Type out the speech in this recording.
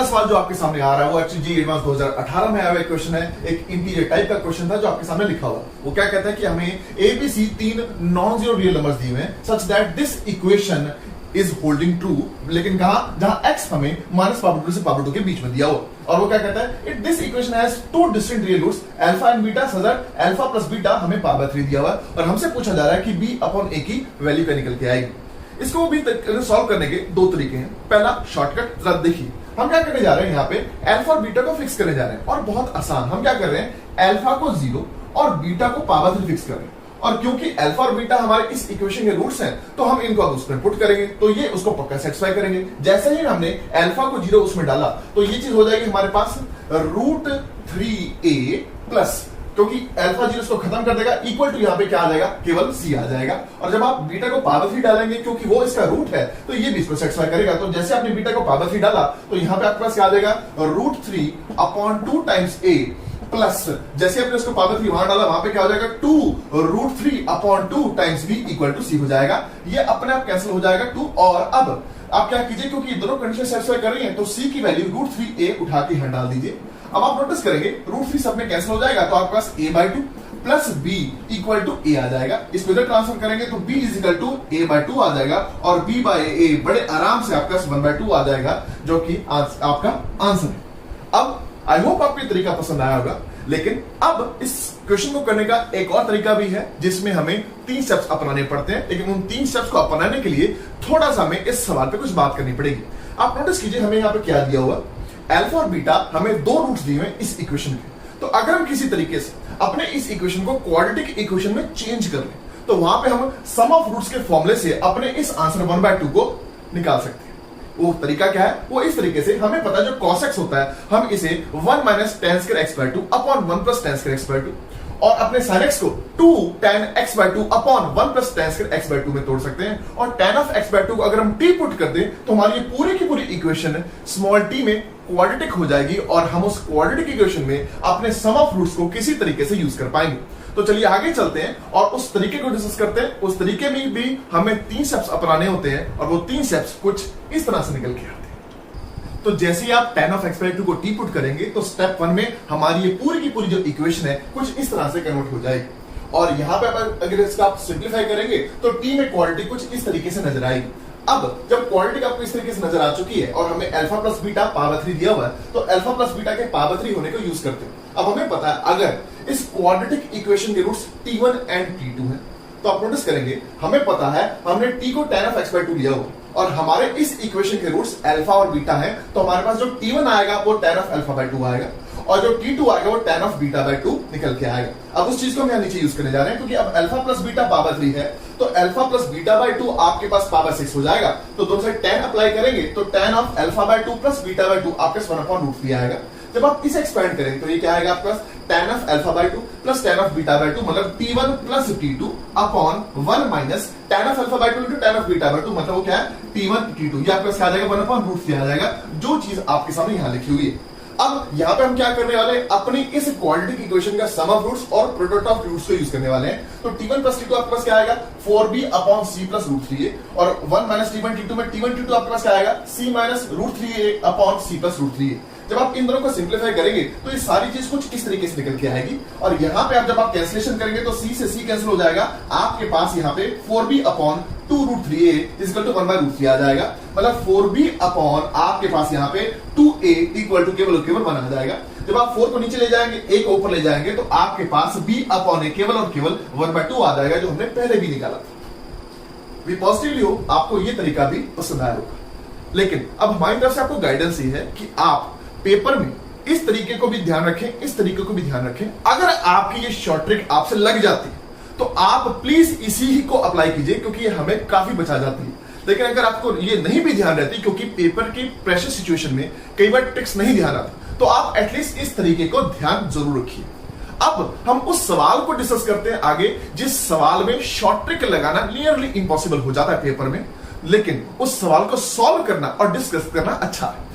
पहला सवाल जो आपके सामने आ रहा है वो एक्चुअली जी एडवांस 2018 में आया हुआ क्वेश्चन है। एक इंटीजर टाइप का क्वेश्चन था जो आपके सामने लिखा हुआ। वो क्या कहता है कि हमें ABC 3 non zero real numbers दिए हुए हैं such that this equation is holding true, लेकिन कहां, जहां x हमें माइनस पावर 2 से पावर 2 के बीच में दिया हुआ। और वो क्या कहता है, it this equation has two distinct real roots alpha and beta such that alpha plus beta हमें पावर 3 दिया हुआ है और हमसे पूछा जा रहा है कि b अपॉन a की वैल्यू क्या निकल के आएगी। इसको भी सॉल्व करने के दो तरीके हैं। पहला शॉर्टकट, जरा देखिए हम क्या करने जा रहे हैं, यहाँ पे अल्फा और बीटा को फिक्स करने जा रहे हैं और बहुत आसान। हम क्या कर रहे हैं, अल्फा को 0 और बीटा को पावर 3 फिक्स कर रहे हैं। और क्योंकि अल्फा और बीटा हमारे इस इक्वेशन के रूट्स हैं तो हम इनको अब उसमें पुट करेंगे तो ये उसको पक्का सेटिस्फाई करेंगे। जैसे ही हमने अल्फा को 0 उसमें डाला तो ये चीज हो जाएगी हमारे पास √3a प्लस, क्योंकि अल्फा 0 इसको खत्म कर देगा, इक्वल टू यहाँ पे क्या आ जाएगा, केवल c आ जाएगा। और जब आप बीटा को पावर 3 डालेंगे क्योंकि वो इसका रूट है तो ये भी इसको सेटिस्फाई करेगा। तो जैसे आपने बीटा को पावर 3 डाला तो यहाँ पे आपके पास क्या आ जाएगा, √3/2 टाइम्स a प्लस, जैसे आपने उसको पावर 3 वहां डाला वहां पे क्या हो जाएगा, 2√3/2 times b equal to c हो जाएगा। ये अपने आप कैंसिल हो जाएगा 2। और अब आप क्या कीजिए, क्योंकि दोनों कंडीशन सेटिस्फाई कर रही हैं तो c की वैल्यू √3a उठा के यहां डाल दीजिए। अब आप नोटिस करेंगे √3 सब में कैंसिल हो जाएगा तो आपके पास a/2 plus b equal to a आ जाएगा। इसको इधर ट्रांसफर करेंगे तो b is equal to a/2 आ जाएगा और b/a बड़े आराम से आपका 1/2 आ जाएगा, जो कि आपका आंसर है। अब आई होप आपको ये तरीका पसंद आया होगा, लेकिन अब इस क्वेश्चन को करने का एक और तरीका भी है जिसमें हमें 3 स्टेप्स अपनाने पड़ते हैं। लेकिन उन 3 स्टेप्स को अपनाने के लिए थोड़ा सा हमें इस सवाल पे कुछ बात करनी पड़ेगी। आप नोटिस कीजिए हमें यहाँ पे क्या दिया हुआ, अल्फा और बीटा हमें 2 रूट्स दिए हुए इस इक्वेशन के। तो अगर हम किसी तरीके से अपने इस इक्वेशन को क्वाड्रेटिक इक्वेशन में चेंज कर लें तो वहां पे हम सम ऑफ रूट्स के फॉर्मूले से अपने इस आंसर 1/2 को निकाल सकते हैं। वो तरीका क्या है, वो इस तरीके से हमें पता है जो cos x होता है हम इसे 1 - tan² x/2 upon 1 + tan² x/2 और अपने sin x को 2 tan x/2 upon 1 + tan² x/2 में तोड़ सकते हैं। और tan of x/2 को अगर हम t पुट कर दें तो हमारी ये पूरी की पूरी इक्वेशन स्मॉल t में क्वाड्रेटिक हो जाएगी और हम उस क्वाड्रेटिक इक्वेशन में अपने सम ऑफ रूट्स को किसी तरीके से यूज कर पाएंगे। तो चलिए आगे चलते हैं और उस तरीके को डिस्कस करते हैं। उस तरीके में भी हमें 3 स्टेप्स अपनाने होते हैं और वो 3 स्टेप्स कुछ इस तरह से निकल के आते हैं। तो जैसे ही आप tan of x/2 को t पुट करेंगे तो स्टेप 1 में हमारी ये पूरी की पूरी जो इक्वेशन है कुछ इस तरह से कन्वर्ट हो जाएगी। और यहां पे अगर इसका आप सिंप्लीफाई करेंगे तो t में क्वाड्रेटिक कुछ इस तरीके से नजर आएगी। अब जब क्वाड्रेटिक आपको इस तरीके से नजर आ चुकी है और हमें अल्फा प्लस बीटा पावर 3 दिया हुआ है तो अल्फा प्लस बीटा के पावर 3 होने को यूज करते हैं। अब हमें पता है अगर इस क्वाड्रेटिक इक्वेशन के रूट्स t1 एंड t2 हैं तो आप नोटिस करेंगे हमें पता है हमने t को tan of x/2 लिया हुआ और हमारे इस इक्वेशन के रूट्स अल्फा और बीटा हैं तो हमारे पास जो t1 आएगा वो tan of α/2 आएगा और जो t2 आएगा वो tan of β/2 निकल के आएगा। अब उस चीज को हम यहां नीचे यूज करने जा रहे हैं क्योंकि अब अल्फा प्लस बीटा पावर 3 है तो अल्फा प्लस बीटा/2 आपके पास पावर 6 हो जाएगा। तो दोनों साइड tan अप्लाई करेंगे तो tan of α/2 प्लस बीटा/2 आपके 1/√3 आएगा। जब आप इसे एक्सपेंड करें तो ये क्या आएगा आपके पास, tan of α/2 plus tan of β/2 मतलब t1 प्लस t2 upon 1 minus tan of α/2 into tan of β/2 मतलब वो क्या है, t1 t2। ये आपके पास आ जाएगा 1/√3 आ जाएगा, जो चीज आपके सामने यहां लिखी हुई है। अब यहां पे हम क्या करने वाले हैं, अपनी इस क्वाड्रेटिक इक्वेशन का सम ऑफ रूट्स और प्रोडक्ट ऑफ रूट्स को यूज करने वाले हैं। तो t1 प्लस t2 आपके पास क्या आएगा, 4b upon c plus √3a और 1 माइनस t1 t2 में t1 t2 आपके पास क्या आएगा, c minus √3a upon c plus √3a। जब आप इन दोनों को सिंप्लीफाई करेंगे तो ये सारी चीज कुछ इस तरीके से निकल के आएगी और यहाँ पे आप जब आप कैंसिलेशन करेंगे तो c से c कैंसिल हो जाएगा। आपके पास यहाँ पे 4b upon 2√3a equal to 1/√3 आ जाएगा। मतलब 4b अपॉन आपके पास यहाँ पे 2a इक्वल टू केवल 1 आ जाएगा। जब आप 4 को नीचे ले जाएंगे, a को ऊपर ले जाएंगे तो आपके पास b अपॉन a केवल और केवल 1/2 आ जाएगा, जो हमने पहले भी निकाला था। वी पॉजिटिवली हो आपको ये तरीका भी पसंद आया होगा। लेकिन अब हमारी तरफ से आपको गाइडेंस ये है कि आप पेपर में इस तरीके को भी ध्यान रखें, इस तरीके को भी ध्यान रखें। अगर आपकी ये शॉर्ट ट्रिक आपसे लग जाती है तो आप प्लीज इसी ही को अप्लाई कीजिए क्योंकि ये हमें काफी बचा जाती है। लेकिन अगर आपको ये नहीं भी ध्यान रहती क्योंकि पेपर की प्रेशर सिचुएशन में कई बार ट्रिक्स नहीं ध्यान आती तो आप एटलीस्ट इस तरीके को ध्यान जरूर रखिए। अब हम उस सवाल को डिस्कस करते हैं आगे जिस सवाल में शॉर्ट ट्रिक लगाना नियरली इम्पॉसिबल हो जाता है पेपर में, लेकिन उस सवाल को सॉल्व करना और डिस्कस करना अच्छा है।